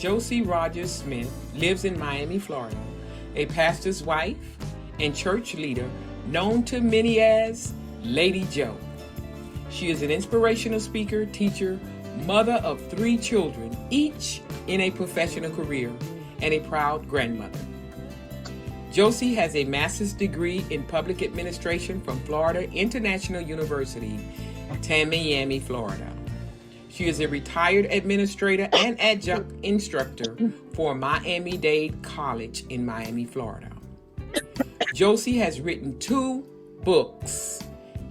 Joce Rogers-Smith lives in Miami, Florida, a pastor's wife and church leader known to many as Lady Jo. She is an inspirational speaker, teacher, mother of 3 children, each in a professional career, and a proud grandmother. Joce has a master's degree in public administration from Florida International University, Tamiami, Florida. She is a retired administrator and adjunct instructor for Miami-Dade College in Miami, Florida. Joce has written 2 books,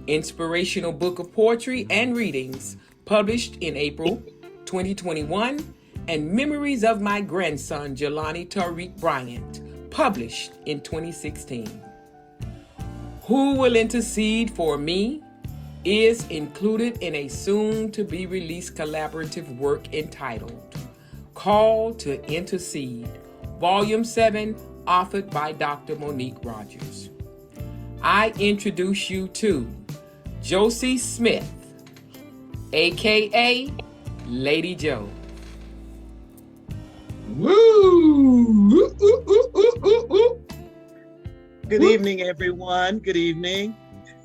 Inspirational Book of Poetry and Readings, published in April 2021, and Memories of My Grandson, Jelani Tariq Bryant, published in 2016. Who Will Intercede for Me is included in a soon-to-be-released collaborative work entitled Call to Intercede, Volume 7, authored by Dr. Monique Rogers. I introduce you to Joce Smith, aka Lady Jo. Woo! Good evening, everyone. Good evening.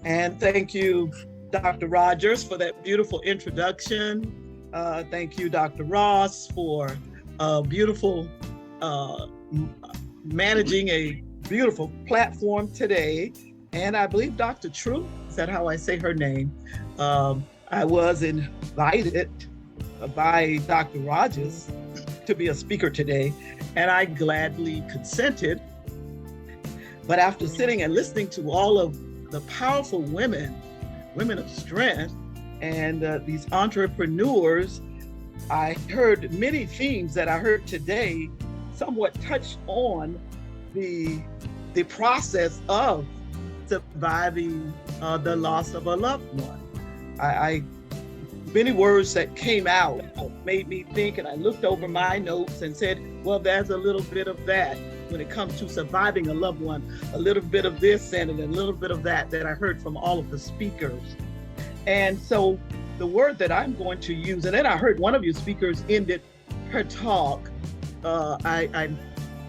And thank you, Dr. Rogers, for that beautiful introduction. Thank you, Dr. Ross, for beautiful managing a beautiful platform today. And I believe Dr. True, is that how I say her name? I was invited by Dr. Rogers to be a speaker today, and I gladly consented. But after sitting and listening to all of the powerful women of strength, and these entrepreneurs, I heard many themes that I heard today somewhat touched on the process of surviving the loss of a loved one. Many words that came out made me think, and I looked over my notes and said, well, there's a little bit of that when it comes to surviving a loved one, a little bit of this and a little bit of that I heard from all of the speakers. And so the word that I'm going to use, and then I heard one of you speakers ended her talk. I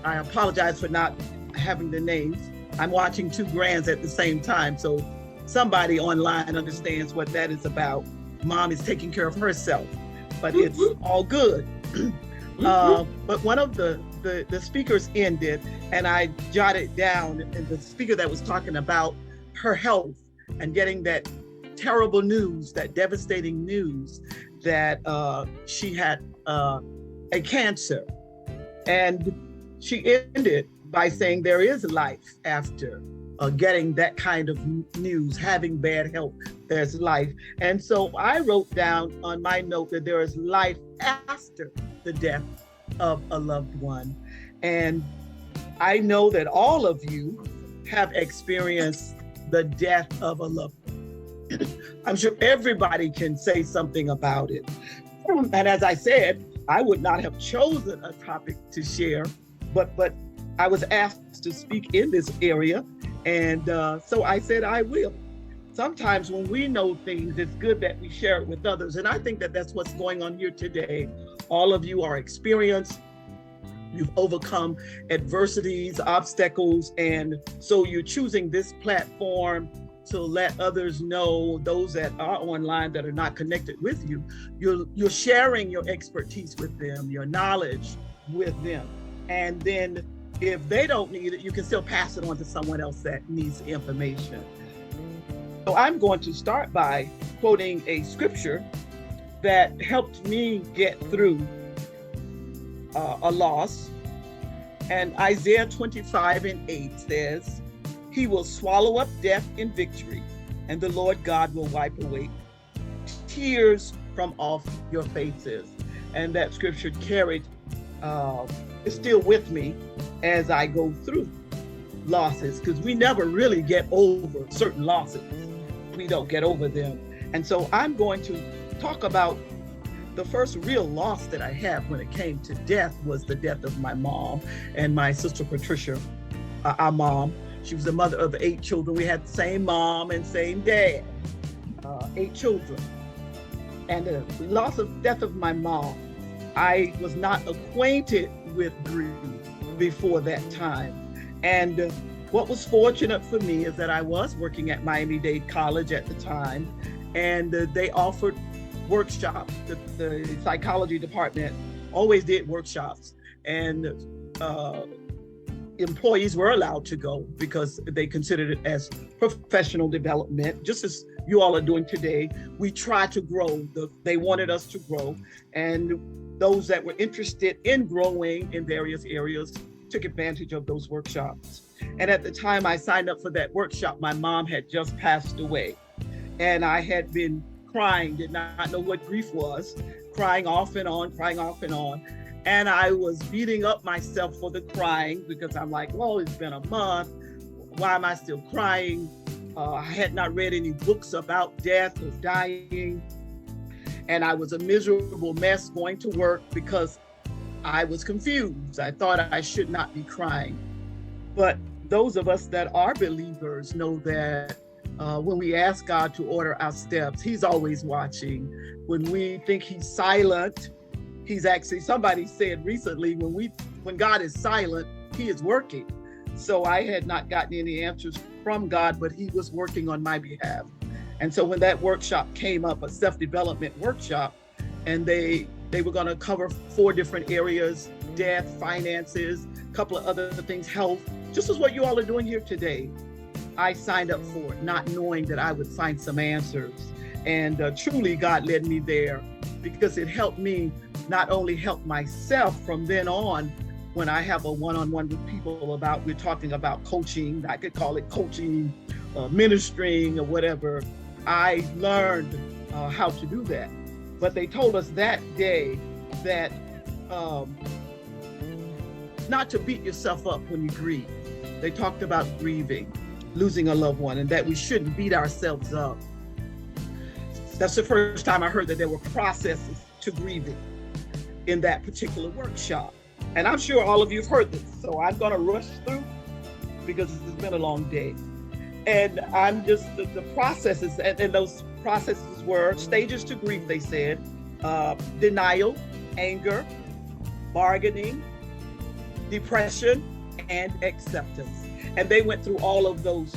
apologize for not having the names. I'm watching 2 grands at the same time, so somebody online understands what that is about. Mom is taking care of herself, but it's all good. But one of the speakers ended, and I jotted down, and the speaker that was talking about her health and getting that terrible news, that devastating news that she had a cancer. And she ended by saying there is life after getting that kind of news, having bad health, there's life. And so I wrote down on my note that there is life after the death of a loved one. And I know that all of you have experienced the death of a loved one. I'm sure everybody can say something about it. And as I said, I would not have chosen a topic to share, but I was asked to speak in this area. And so I said, I will. Sometimes when we know things, it's good that we share it with others. And I think that that's what's going on here today. All of you are experienced. You've overcome adversities, obstacles. And so you're choosing this platform to let others know, those that are online that are not connected with you, you're sharing your expertise with them, your knowledge with them. And then if they don't need it, you can still pass it on to someone else that needs the information. So I'm going to start by quoting a scripture that helped me get through a loss. And Isaiah 25:8 says, "He will swallow up death in victory, and the Lord God will wipe away tears from off your faces." And that scripture is still with me as I go through losses, because we never really get over certain losses. We don't get over them. And so I'm going to talk about the first real loss that I had when it came to death was the death of my mom and my sister Patricia, our mom. She was the mother of 8 children. We had the same mom and same dad, 8 children. And the death of my mom I was not acquainted with grief before that time. And what was fortunate for me is that I was working at Miami-Dade College at the time, and they offered workshops. The psychology department always did workshops, and employees were allowed to go because they considered it as professional development, just as you all are doing today. We try to grow. They wanted us to grow, and those that were interested in growing in various areas took advantage of those workshops. And at the time I signed up for that workshop, my mom had just passed away, and I had been crying, did not know what grief was, crying off and on, crying off and on. And I was beating up myself for the crying because I'm like, well, it's been a month. Why am I still crying? I had not read any books about death or dying. And I was a miserable mess going to work because I was confused. I thought I should not be crying. But those of us that are believers know that when we ask God to order our steps, He's always watching. When we think He's silent, He's actually, somebody said recently, when God is silent, He is working. So I had not gotten any answers from God, but He was working on my behalf. And so when that workshop came up, a self-development workshop, and they were going to cover 4 different areas: death, finances, a couple of other things, health, just as what you all are doing here today. I signed up for it, not knowing that I would find some answers. And truly, God led me there because it helped me not only help myself from then on. When I have a one-on-one with people we're talking about coaching, I could call it coaching, ministering, or whatever. I learned how to do that. But they told us that day that not to beat yourself up when you grieve. They talked about grieving, losing a loved one, and that we shouldn't beat ourselves up. That's the first time I heard that there were processes to grieving in that particular workshop. And I'm sure all of you have heard this, so I'm going to rush through because it's been a long day. And I'm just, the processes, and those processes were stages to grief, they said: denial, anger, bargaining, depression, and acceptance. And they went through all of those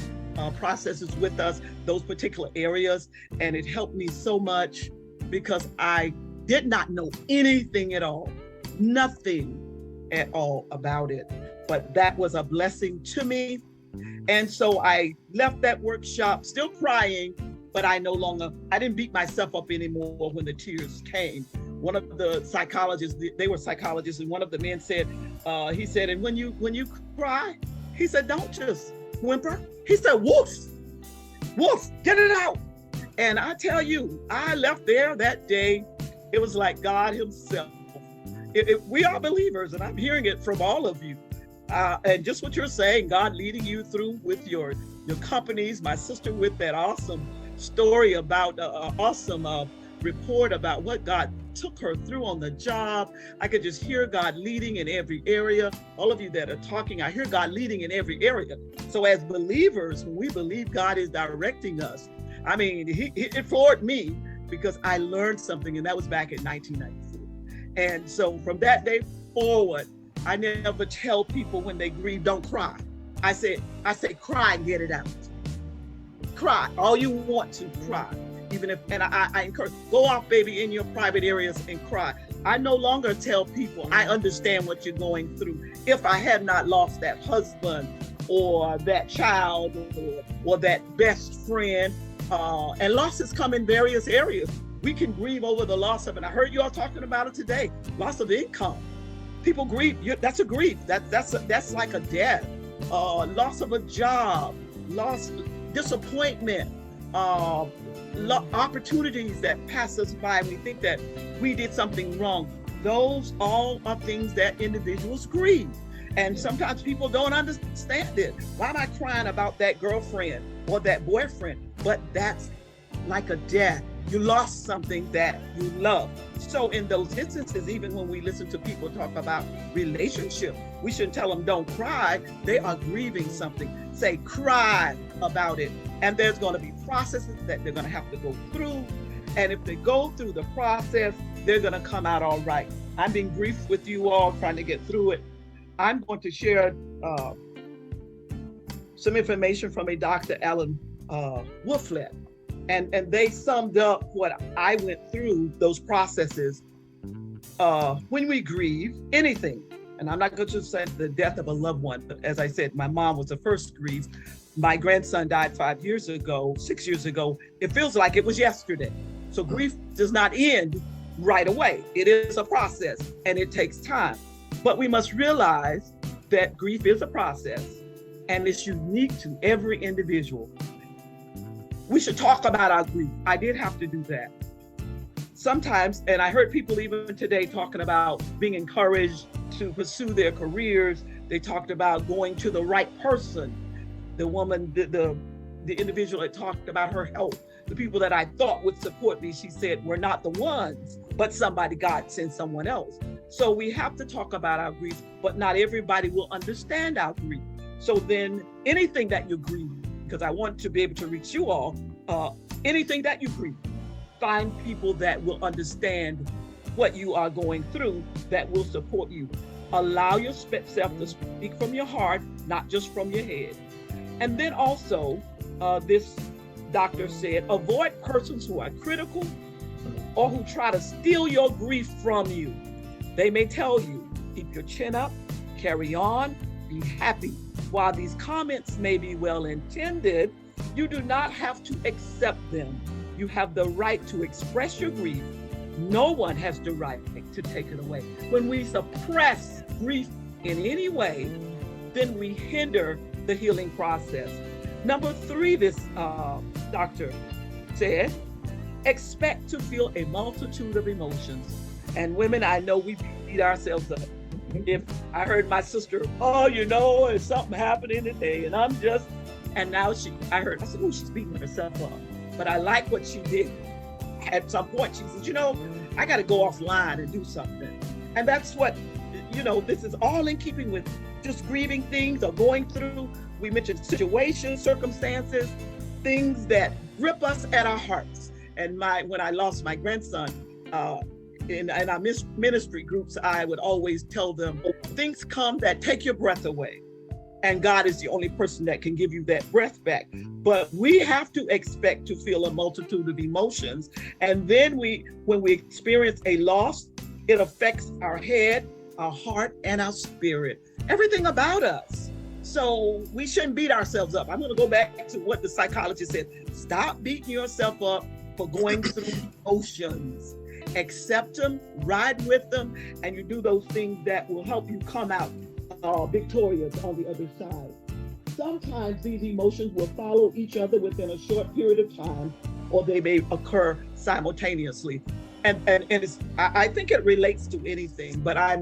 processes with us, those particular areas, and it helped me so much because I did not know anything at all, nothing at all about it. But that was a blessing to me. And so I left that workshop still crying, but I didn't beat myself up anymore when the tears came. One of the psychologists, they were psychologists, and one of the men said, he said, and when you cry, he said, don't just whimper. He said, woof, woof, get it out. And I tell you, I left there that day. It was like God Himself. We are believers, and I'm hearing it from all of you. And just what you're saying, God leading you through with your companies. My sister with that awesome story about awesome report about what God took her through on the job. I could just hear God leading in every area. All of you that are talking, I hear God leading in every area. So as believers, when we believe God is directing us, I mean, it floored me because I learned something, and that was back in 1994. And so from that day forward, I never tell people when they grieve, don't cry. I say, cry and get it out. Cry, all you want to cry. Even if, and I encourage, go off, baby, in your private areas and cry. I no longer tell people, I understand what you're going through. If I had not lost that husband or that child or that best friend, and losses come in various areas. We can grieve over the loss of it. I heard you all talking about it today. Loss of income. People grieve. That's a grief. That's like a death. Loss of a job. Loss, disappointment. Opportunities that pass us by. We think that we did something wrong. Those all are things that individuals grieve. And sometimes people don't understand it. Why am I crying about that girlfriend or that boyfriend? But that's like a death. You lost something that you love. So in those instances, even when we listen to people talk about relationship, we shouldn't tell them don't cry. They are grieving something. Say cry about it. And there's going to be processes that they're going to have to go through. And if they go through the process, they're going to come out all right. I'm being brief with you all, trying to get through it. I'm going to share some information from a Dr. Alan Wolflett, and they summed up what I went through, those processes when we grieve anything. And I'm not going to say the death of a loved one, but as I said, my mom was the first to grieve. My grandson died 6 years ago. It feels like it was yesterday. So grief does not end right away. It is a process and it takes time. But we must realize that grief is a process and it's unique to every individual. We should talk about our grief. I did have to do that. Sometimes, and I heard people even today talking about being encouraged to pursue their careers. They talked about going to the right person. The woman, the individual that talked about her health, the people that I thought would support me, she said, were not the ones, but somebody, God sent someone else. So we have to talk about our grief, but not everybody will understand our grief. So then anything that you grieve, because I want to be able to reach you all, anything that you grieve, find people that will understand what you are going through, that will support you. Allow yourself to speak from your heart, not just from your head. And then also, this doctor said, avoid persons who are critical or who try to steal your grief from you. They may tell you, keep your chin up, carry on, be happy. While these comments may be well intended, you do not have to accept them. You have the right to express your grief. No one has the right to take it away. When we suppress grief in any way, then we hinder the healing process. Number 3, this doctor said, expect to feel a multitude of emotions. And women, I know we beat ourselves up. If I heard my sister, it's something happening today, and I said, oh, she's beating herself up. But I like what she did. At some point, she said, I got to go offline and do something. And that's what, this is all in keeping with just grieving things or going through. We mentioned situations, circumstances, things that grip us at our hearts. And when I lost my grandson, in our ministry groups, I would always tell them, things come that take your breath away. And God is the only person that can give you that breath back. But we have to expect to feel a multitude of emotions. And then when we experience a loss, it affects our head, our heart, and our spirit, everything about us. So we shouldn't beat ourselves up. I'm going to go back to what the psychologist said. Stop beating yourself up for going through emotions. Accept them, ride with them, and you do those things that will help you come out victorious on the other side. Sometimes these emotions will follow each other within a short period of time, or they may occur simultaneously. And I think it relates to anything, but I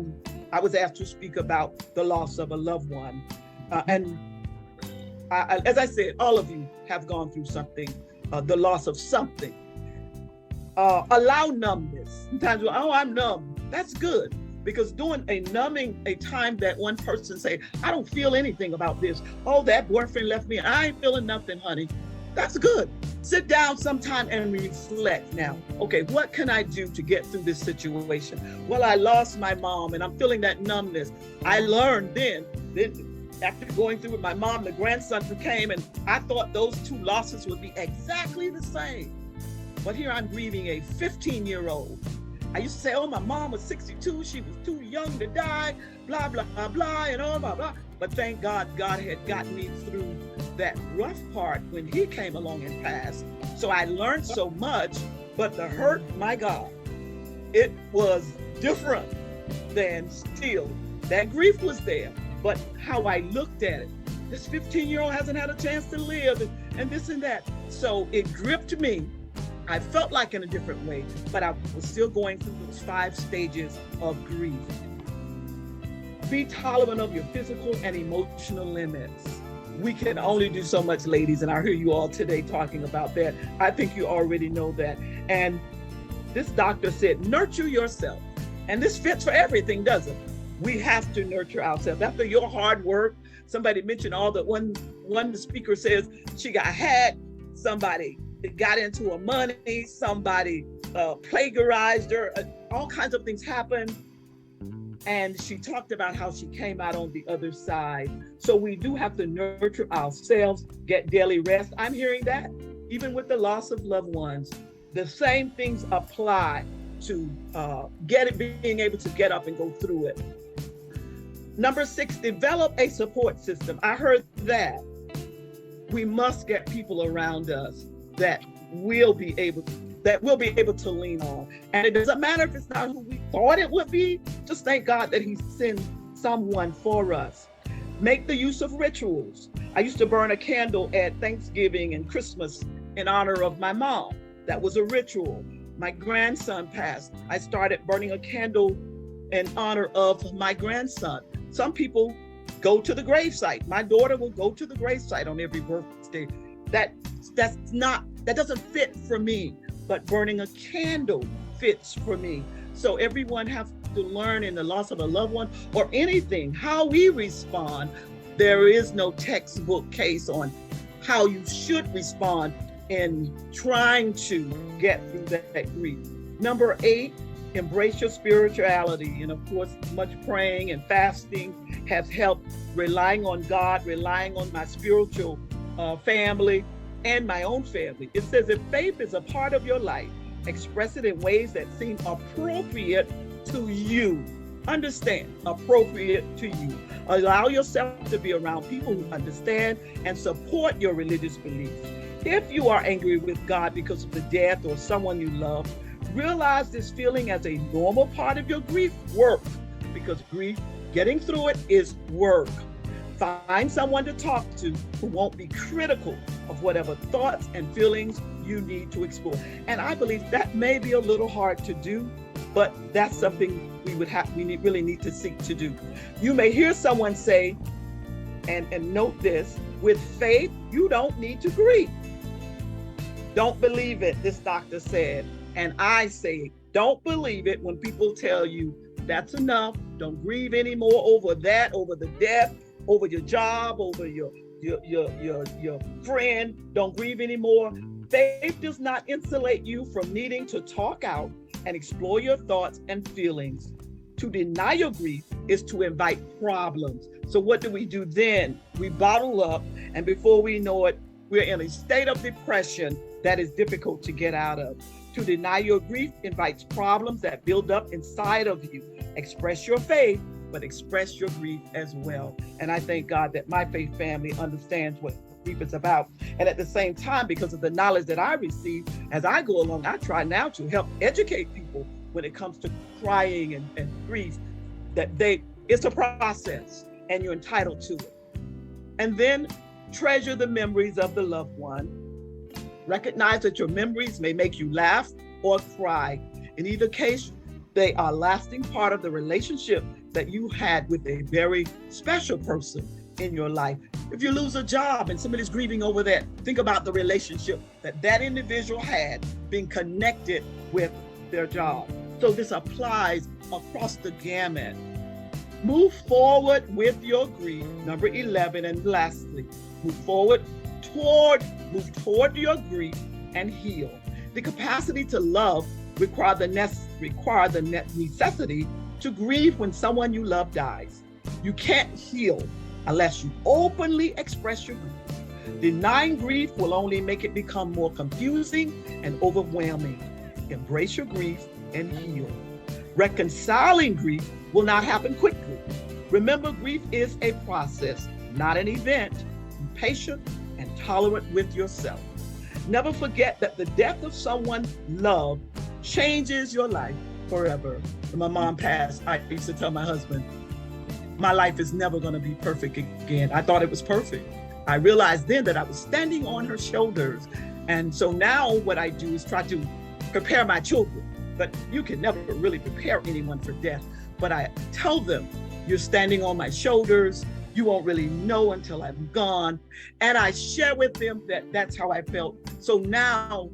was asked to speak about the loss of a loved one. As I said, all of you have gone through something, the loss of something. Allow numbness. Sometimes I'm numb. That's good. Because doing a numbing, a time that one person say, I don't feel anything about this. Oh, that boyfriend left me. I ain't feeling nothing, honey. That's good. Sit down sometime and reflect now. Okay, what can I do to get through this situation? Well, I lost my mom and I'm feeling that numbness. I learned then after going through with my mom, the grandson who came, and I thought those two losses would be exactly the same. But here I'm grieving a 15-year-old. I used to say, my mom was 62, she was too young to die, blah, blah, blah, blah, and all blah, blah. But thank God, God had gotten me through that rough part when he came along and passed. So I learned so much, but the hurt, my God, it was different than still. That grief was there, but how I looked at it. This 15-year-old hasn't had a chance to live and this and that. So it gripped me. I felt like in a different way, but I was still going through those 5 stages of grief. Be tolerant of your physical and emotional limits. We can only do so much, ladies, and I hear you all today talking about that. I think you already know that. And this doctor said, nurture yourself. And this fits for everything, doesn't it? We have to nurture ourselves. After your hard work, somebody mentioned all that one speaker says she got hacked, somebody got into her money, somebody plagiarized her, all kinds of things happened. And she talked about how she came out on the other side. So we do have to nurture ourselves, get daily rest. I'm hearing that even with the loss of loved ones, the same things apply to being able to get up and go through it. Number 6, develop a support system. I heard that. We must get people around us that will be able to lean on. And it doesn't matter if it's not who we thought it would be. Just thank God that He sends someone for us. Make the use of rituals. I used to burn a candle at Thanksgiving and Christmas in honor of my mom. That was a ritual. My grandson passed. I started burning a candle in honor of my grandson. Some people go to the gravesite. My daughter will go to the gravesite on every birthday. That doesn't fit for me, but burning a candle fits for me. So everyone has to learn in the loss of a loved one or anything, how we respond. There is no textbook case on how you should respond in trying to get through that grief. Number 8, embrace your spirituality. And of course, much praying and fasting has helped, relying on God, relying on my spiritual family and my own family. It says if faith is a part of your life, express it in ways that seem appropriate to you. Understand, appropriate to you. Allow yourself to be around people who understand and support your religious beliefs. If you are angry with God because of the death or someone you love, realize this feeling as a normal part of your grief work, because grief, getting through it, is work. Find someone to talk to who won't be critical of whatever thoughts and feelings you need to explore. And I believe that may be a little hard to do, but that's something we really need to seek to do. You may hear someone say, and note this, with faith, you don't need to grieve. Don't believe it, this doctor said. And I say, don't believe it when people tell you that's enough. Don't grieve anymore over that, over the death, over your job, over your friend. Don't grieve anymore. Faith does not insulate you from needing to talk out and explore your thoughts and feelings. To deny your grief is to invite problems. So what do we do then? We bottle up, and before we know it, we're in a state of depression that is difficult to get out of. To deny your grief invites problems that build up inside of you. Express your faith, but express your grief as well. And I thank God that my faith family understands what grief is about. And at the same time, because of the knowledge that I receive as I go along, I try now to help educate people when it comes to crying and grief, that it's a process and you're entitled to it. And then treasure the memories of the loved one. Recognize that your memories may make you laugh or cry. In either case, they are a lasting part of the relationship that you had with a very special person in your life. If you lose a job and somebody's grieving over that, think about the relationship that individual had being connected with their job. So this applies across the gamut. Move forward with your grief. Number 11, and lastly, move toward your grief and heal. The capacity to love require the necessity to grieve when someone you love dies. You can't heal unless you openly express your grief. Denying grief will only make it become more confusing and overwhelming. Embrace your grief and heal. Reconciling grief will not happen quickly. Remember, grief is a process, not an event. Be patient and tolerant with yourself. Never forget that the death of someone loved changes your life forever. When my mom passed, I used to tell my husband, my life is never going to be perfect again. I thought it was perfect. I realized then that I was standing on her shoulders. And so now what I do is try to prepare my children. But you can never really prepare anyone for death. But I tell them, you're standing on my shoulders. You won't really know until I'm gone. And I share with them that that's how I felt. So now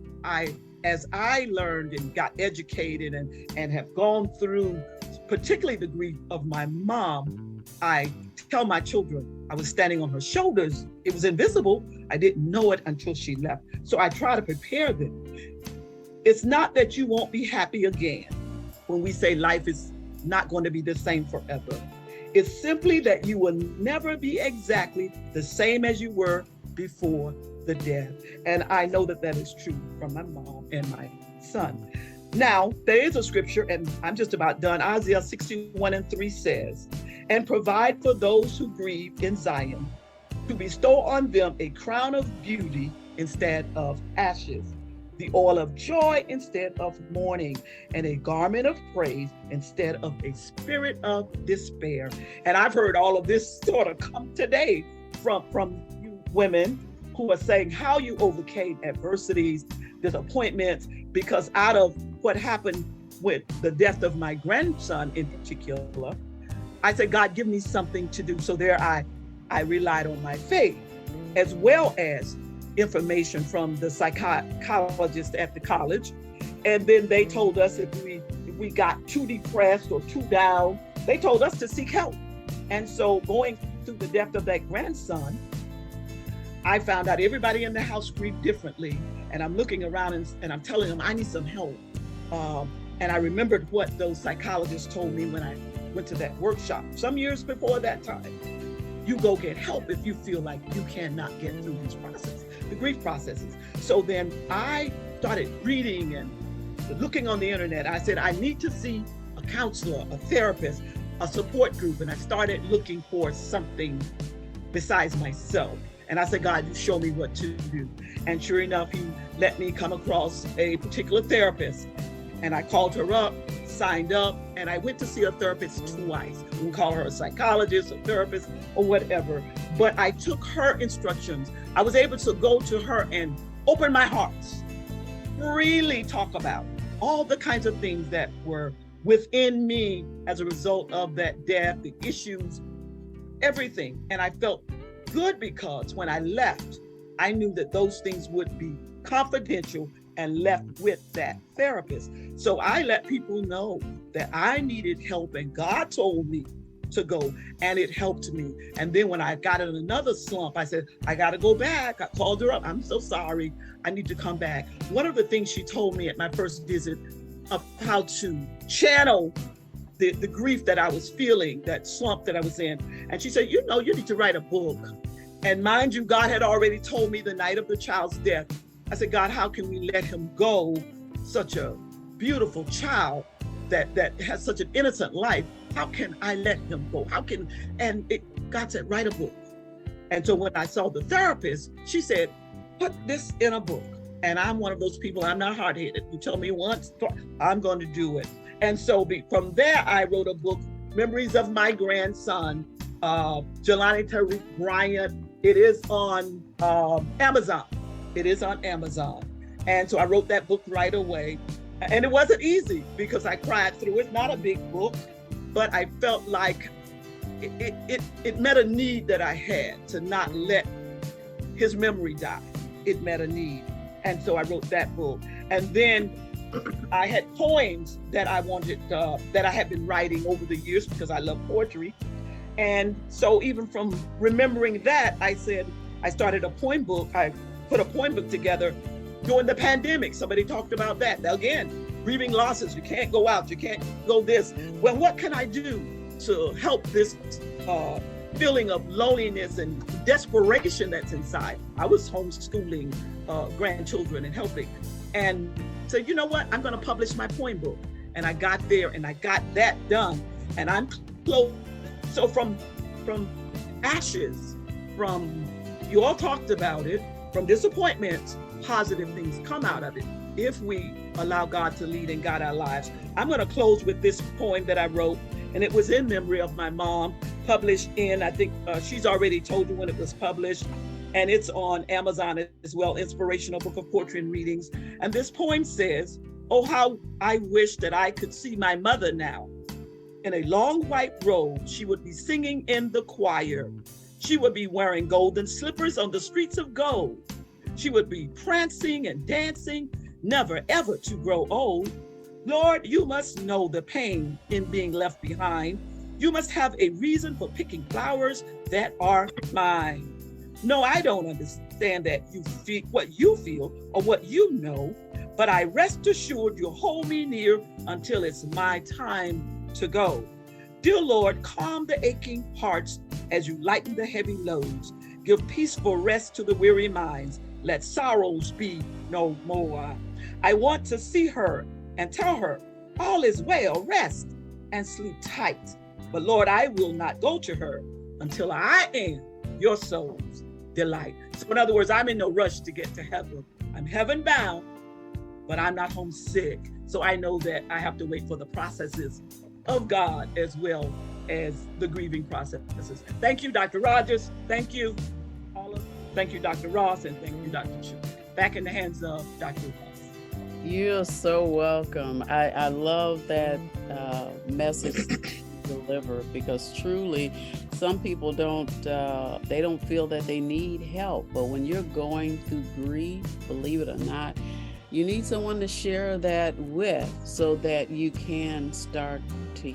as I learned and got educated and have gone through, particularly the grief of my mom, I tell my children I was standing on her shoulders. It was invisible. I didn't know it until she left. So I try to prepare them. It's not that you won't be happy again. When we say life is not going to be the same forever. It's simply that you will never be exactly the same as you were before the death. And I know that that is true from my mom and my son. Now, there is a scripture, and I'm just about done. Isaiah 61:3 says, "And provide for those who grieve in Zion, to bestow on them a crown of beauty instead of ashes, the oil of joy instead of mourning, and a garment of praise instead of a spirit of despair." And I've heard all of this sort of come today from you women who are saying how you overcame adversities, disappointments, because out of what happened with the death of my grandson in particular, I said, God, give me something to do. So there I relied on my faith, as well as information from the psychologist at the college. And then they told us if we got too depressed or too down, they told us to seek help. And so going through the death of that grandson, I found out everybody in the house grieved differently. And I'm looking around and I'm telling them I need some help. And I remembered what those psychologists told me when I went to that workshop some years before that time. You go get help if you feel like you cannot get through this process, the grief processes. So then I started reading and looking on the internet. I said, I need to see a counselor, a therapist, a support group. And I started looking for something besides myself. And I said, God, you show me what to do. And sure enough, he let me come across a particular therapist. And I called her up, signed up, and I went to see a therapist twice. We can call her a psychologist, a therapist, or whatever. But I took her instructions. I was able to go to her and open my heart, really talk about all the kinds of things that were within me as a result of that death, the issues, everything. And I felt good because when I left, I knew that those things would be confidential and left with that therapist. So I let people know that I needed help, and God told me to go, and it helped me. And then when I got in another slump, I said, I got to go back. I called her up. I'm so sorry. I need to come back. One of the things she told me at my first visit of how to channel the grief that I was feeling, that slump that I was in. And she said, you know, you need to write a book. And mind you, God had already told me the night of the child's death. I said, God, how can we let him go? Such a beautiful child that has such an innocent life. How can I let him go? God said, write a book. And so when I saw the therapist, she said, put this in a book. And I'm one of those people, I'm not hard-headed. You tell me once, I'm going to do it. And so from there, I wrote a book, Memories of My Grandson, Jelani Tariq Bryant. It is on Amazon. It is on Amazon. And so I wrote that book right away. And it wasn't easy because I cried through it. Not a big book, but I felt like it met a need that I had to not let his memory die. It met a need. And so I wrote that book. And then I had poems that I wanted, that I had been writing over the years because I love poetry. And so even from remembering that, I said, I started a poem book. I put a poem book together during the pandemic. Somebody talked about that. Now, again, grieving losses. You can't go out. You can't go this. Well, what can I do to help this feeling of loneliness and desperation that's inside? I was homeschooling grandchildren and helping. And so, you know what? I'm going to publish my poem book. And I got there and I got that done. And I'm close. So from ashes, from, you all talked about it, from disappointments, positive things come out of it if we allow God to lead and guide our lives. I'm going to close with this poem that I wrote, and it was in memory of my mom, published in, I think she's already told you when it was published, and it's on Amazon as well, Inspirational Book of Poetry and Readings. And this poem says, oh, how I wish that I could see my mother now. In a long white robe, she would be singing in the choir. She would be wearing golden slippers on the streets of gold. She would be prancing and dancing, never ever to grow old. Lord, you must know the pain in being left behind. You must have a reason for picking flowers that are mine. No, I don't understand that you feel what you feel or what you know, but I rest assured you'll hold me near until it's my time to go. Dear Lord, calm the aching hearts as you lighten the heavy loads. Give peaceful rest to the weary minds. Let sorrows be no more. I want to see her and tell her all is well. Rest and sleep tight. But Lord, I will not go to her until I am your soul's delight. So in other words, I'm in no rush to get to heaven. I'm heaven bound, but I'm not homesick. So I know that I have to wait for the processes of God as well as the grieving processes. Thank you, Dr. Rogers. Thank you, all of. Thank you, Dr. Ross, and thank you, Dr. Chu. Back in the hands of Dr. Ross. You're so welcome. I love that message delivered, because truly some people don't feel that they need help. But when you're going through grief, believe it or not, you need someone to share that with so that you can start to